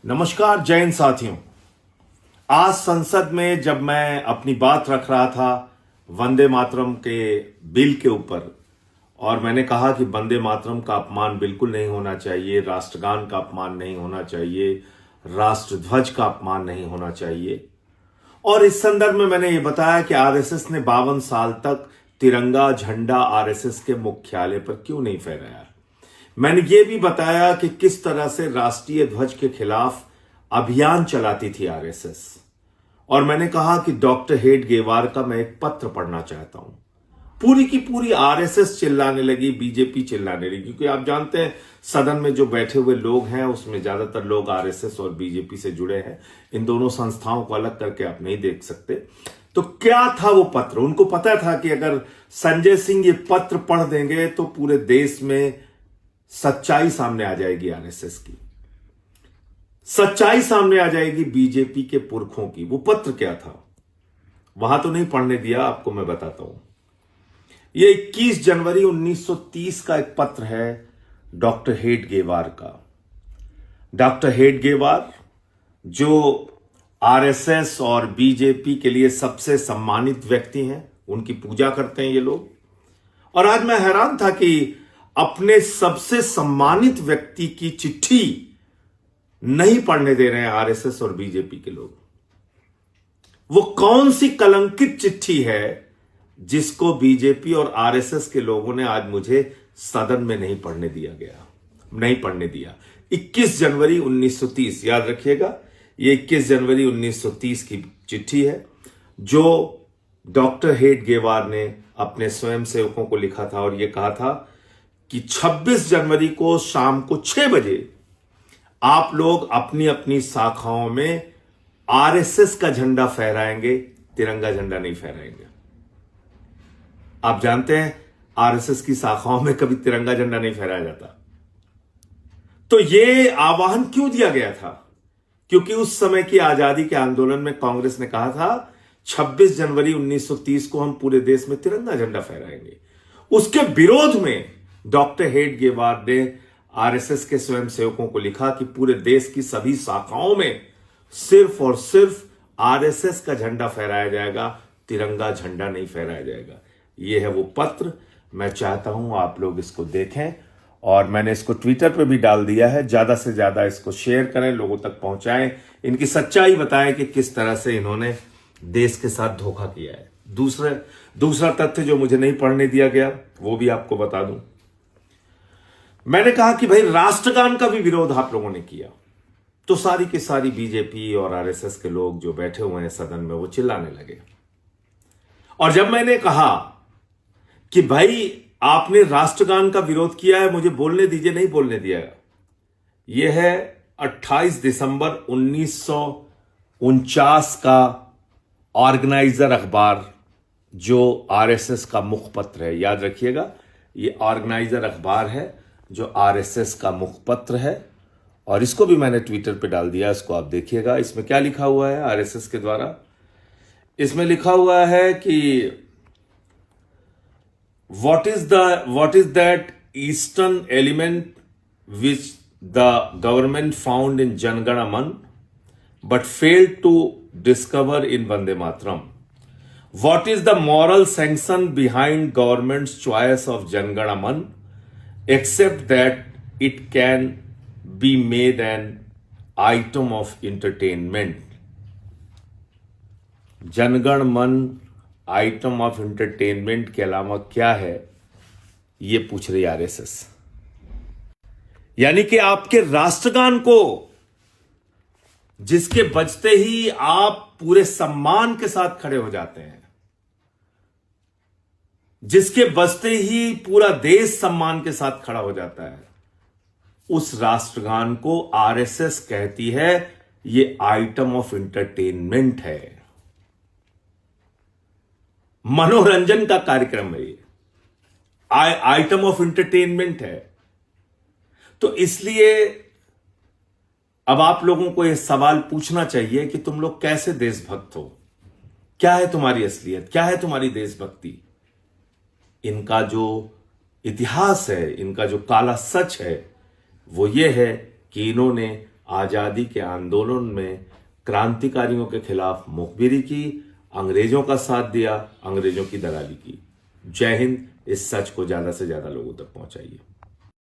नमस्कार जैन साथियों। आज संसद में जब मैं अपनी बात रख रहा था वंदे मातरम के बिल के ऊपर, और मैंने कहा कि वंदे मातरम का अपमान बिल्कुल नहीं होना चाहिए, राष्ट्रगान का अपमान नहीं होना चाहिए, राष्ट्रध्वज का अपमान नहीं होना चाहिए। और इस संदर्भ में मैंने ये बताया कि आरएसएस ने 52 साल तक तिरंगा झंडा आरएसएस के मुख्यालय पर क्यों नहीं फहराया। मैंने ये भी बताया कि किस तरह से राष्ट्रीय ध्वज के खिलाफ अभियान चलाती थी आरएसएस। और मैंने कहा कि डॉक्टर हेडगेवार का मैं एक पत्र पढ़ना चाहता हूं। पूरी की पूरी आरएसएस चिल्लाने लगी, बीजेपी चिल्लाने लगी, क्योंकि आप जानते हैं सदन में जो बैठे हुए लोग हैं उसमें ज्यादातर लोग आरएसएस और बीजेपी से जुड़े हैं। इन दोनों संस्थाओं को अलग करके आप नहीं देख सकते। तो क्या था वो पत्र? उनको पता था कि अगर संजय सिंह ये पत्र पढ़ देंगे तो पूरे देश में सच्चाई सामने आ जाएगी, आरएसएस की सच्चाई सामने आ जाएगी, बीजेपी के पुरखों की। वो पत्र क्या था वहां तो नहीं पढ़ने दिया, आपको मैं बताता हूं। ये 21 जनवरी 1930 का एक पत्र है डॉक्टर हेडगेवार का। डॉक्टर हेडगेवार जो आरएसएस और बीजेपी के लिए सबसे सम्मानित व्यक्ति हैं, उनकी पूजा करते हैं ये लोग। और आज मैं हैरान था कि अपने सबसे सम्मानित व्यक्ति की चिट्ठी नहीं पढ़ने दे रहे हैं आरएसएस और बीजेपी के लोग। वो कौन सी कलंकित चिट्ठी है जिसको बीजेपी और आरएसएस के लोगों ने आज मुझे सदन में नहीं पढ़ने दिया। 21 जनवरी 1930, याद रखिएगा, ये 21 जनवरी 1930 की चिट्ठी है जो डॉक्टर हेडगेवार ने अपने स्वयंसेवकों को लिखा था। और यह कहा था कि 26 जनवरी को शाम को 6 बजे आप लोग अपनी अपनी शाखाओं में आरएसएस का झंडा फहराएंगे, तिरंगा झंडा नहीं फहराएंगे। आप जानते हैं आरएसएस की शाखाओं में कभी तिरंगा झंडा नहीं फहराया जाता। तो यह आह्वान क्यों दिया गया था? क्योंकि उस समय की आजादी के आंदोलन में कांग्रेस ने कहा था 26 जनवरी 1930 को हम पूरे देश में तिरंगा झंडा फहराएंगे। उसके विरोध में डॉक्टर हेडगेवार ने आरएसएस के स्वयंसेवकों को लिखा कि पूरे देश की सभी शाखाओं में सिर्फ और सिर्फ आरएसएस का झंडा फहराया जाएगा, तिरंगा झंडा नहीं फहराया जाएगा। यह है वो पत्र। मैं चाहता हूं आप लोग इसको देखें, और मैंने इसको ट्विटर पे भी डाल दिया है। ज्यादा से ज्यादा इसको शेयर करें, लोगों तक पहुंचाएं, इनकी सच्चाई बताएं कि किस तरह से इन्होंने देश के साथ धोखा किया है। दूसरा तथ्य जो मुझे नहीं पढ़ने दिया गया वो भी आपको बता दूं। मैंने कहा कि भाई राष्ट्रगान का भी विरोध आप लोगों ने किया, तो सारी की सारी बीजेपी और आरएसएस के लोग जो बैठे हुए हैं सदन में वो चिल्लाने लगे। और जब मैंने कहा कि भाई आपने राष्ट्रगान का विरोध किया है, मुझे बोलने दीजिए, नहीं बोलने दिया। यह है 28 दिसंबर 1949 का ऑर्गेनाइजर अखबार, जो आरएसएस का मुखपत्र है। याद रखिएगा, यह ऑर्गेनाइजर अखबार है जो आरएसएस का मुखपत्र है। और इसको भी मैंने ट्विटर पे डाल दिया, इसको आप देखिएगा। इसमें क्या लिखा हुआ है आरएसएस के द्वारा? इसमें लिखा हुआ है कि what is that eastern element which the government found in Jan Gana Man but failed to discover in Vande Mataram? What is the moral sanction behind government's choice of Jan Gana Man except that it can be made an item of entertainment? जनगण मन item of entertainment के अलावा क्या है, ये पूछ रही RSS. यानी कि आपके राष्ट्रगान को, जिसके बजते ही आप पूरे सम्मान के साथ खड़े हो जाते हैं, जिसके बजते ही पूरा देश सम्मान के साथ खड़ा हो जाता है, उस राष्ट्रगान को आरएसएस कहती है ये आइटम ऑफ एंटरटेनमेंट है, मनोरंजन का कार्यक्रम है, ये आइटम ऑफ एंटरटेनमेंट है। तो इसलिए अब आप लोगों को यह सवाल पूछना चाहिए कि तुम लोग कैसे देशभक्त हो, क्या है तुम्हारी असलियत, क्या है तुम्हारी देशभक्ति। इनका जो इतिहास है, इनका जो काला सच है, वो ये है कि इन्होंने आजादी के आंदोलन में क्रांतिकारियों के खिलाफ मुखबिरी की, अंग्रेजों का साथ दिया, अंग्रेजों की दलाली की। जय हिंद। इस सच को ज्यादा से ज्यादा लोगों तक पहुंचाइए।